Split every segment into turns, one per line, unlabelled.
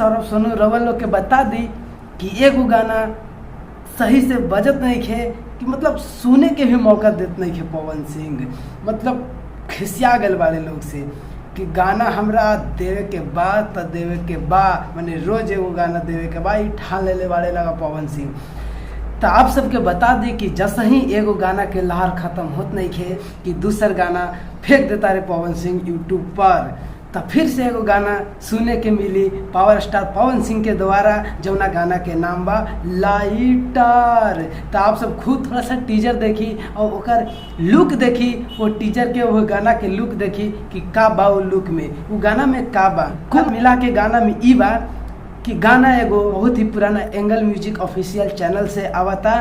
सौरभ सोनू रवल लोग के बता दी कि एगो गाना सही से बजत नहीं खे कि मतलब सुने के भी मौका देते नहीं खे पवन सिंह। मतलब खिसिया गल वाले लोग से कि गाना हमरा देवे के बाद तो देवे के बाद, मैंने रोज एगो गाना देवे के बाद ठान ले वाले लगा पवन सिंह। तो आप सबके बता दी कि जैसे ही एगो गाना के लहर खत्म होत नहीं खे कि दूसर गाना फेंक देता रहे पवन सिंह यूट्यूब पर। तो फिर से एगो गाना सुने के मिली पावर स्टार पवन सिंह के द्वारा, जौना गाना के नाम बा लाइटर। तो आप सब खुद थोड़ा सा टीजर देखी और ओकर लुक देखी, वो टीजर के वो गाना के लुक देखी कि का बा वो लुक में, वो गाना में का बा। कुल मिला के गाना में ई बा कि गाना एगो बहुत ही पुराना एंगल म्यूजिक ऑफिशियल चैनल से आवता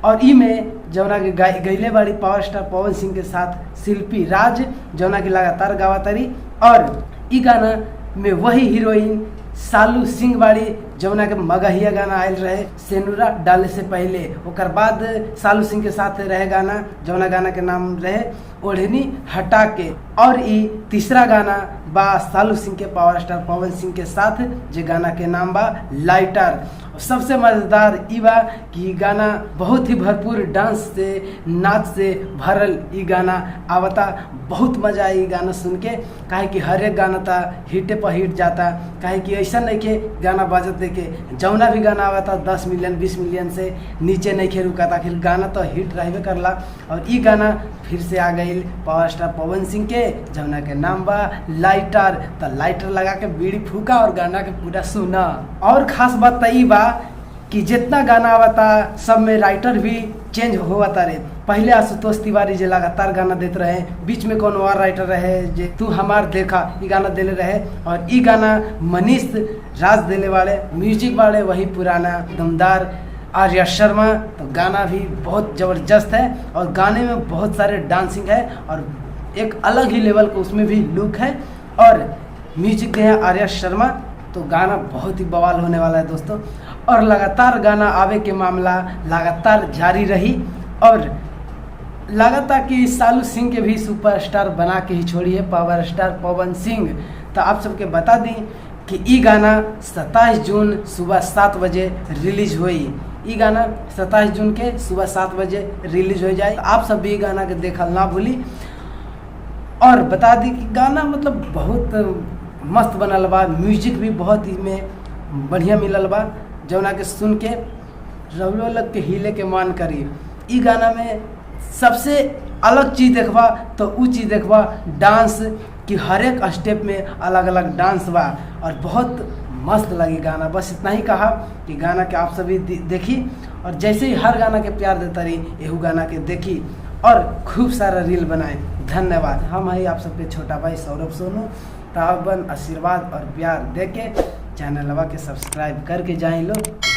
और ई में जौना के गईले बाड़ी पावर स्टार पवन सिंह के साथ शिल्पी राज, जौना की लगातार गावतारी। और ई गाना में वही हीरोइन सालू सिंह बाड़ी जौना के मगहिया गाना आयल रहे सेनुरा डाले से पहले। ओकर बाद सालू सिंह के साथ रहे गाना, जौना गाना के नाम रहे ओढ़नी हटा के। और ई तीसरा गाना बा सालू सिंह के पावर स्टार पवन सिंह के साथ, जे गाना के नाम बा लाइटर। सबसे मज़ेदार ई बा कि गाना बहुत ही भरपूर डांस से नाच से भरल ई गाना आवता। बहुत मजा आई गाना सुन के, काहे कि हर एक गाना था हिटे पर हिट जाता। काहे कि ऐसा नहीं के गाना बजत देखे जौना भी गाना आवता 10 मिलियन 20 मिलियन से नीचे नहीं खे रुका था, फिर गाना तो हिट रहबे करला। और ई गाना फिर से आ गई पावर स्टार पवन सिंह के, जौना के नाम बा लाइटर। तो लाइटर लगा के बीड़ी फूका और गाना के पूरा सुना। और खास बात ई बा कि जितना गाना आवता सब में राइटर भी चेंज होता रहे। पहले आशुतोष तिवारी जे लगातार गाना देते रहे, बीच में कौन और राइटर रहे जे तू हमार देखा ई गाना देले रहे। और ई गाना मनीष राज देले वाले, म्यूजिक वाले वही पुराना दमदार आर्या शर्मा। तो गाना भी बहुत ज़बरदस्त है और गाने में बहुत सारे डांसिंग है और एक अलग ही लेवल का उसमें भी लुक है। और म्यूजिक दे है आर्या शर्मा। तो गाना बहुत ही बवाल होने वाला है दोस्तों। और लगातार गाना आवे के मामला लगातार जारी रही और लगातार कि सालू सिंह के भी सुपरस्टार बना के ही छोड़िए पावर स्टार पवन सिंह। तो आप सबके बता दी कि ई गाना 27 जून सुबह 7 बजे रिलीज हुई। ई गाना 27 जून के सुबह 7 बजे रिलीज हो जाए। आप सब भी गाना के देखल ना भूली। और बता दी कि गाना मतलब बहुत मस्त बनल बा, म्यूजिक भी बहुत ही में बढ़िया मिलल बा, जौना के सुन के रवलो लग के हिले के मान करी। ई गाना में सबसे अलग चीज़ देखबा तो उ चीज़ देखबा डांस कि हर एक स्टेप में अलग अलग डांस बा और बहुत मस्त लगी गाना। बस इतना ही कहा कि गाना के आप सभी देखी और जैसे ही हर गाना के प्यार देता रही एहू गाना के देखी और खूब सारा रील बनाए। धन्यवाद। हम है आप सबके छोटा भाई सौरभ सोनू। ताबन आशीर्वाद और प्यार दे के चैनलवा के सब्सक्राइब करके जाए लोग।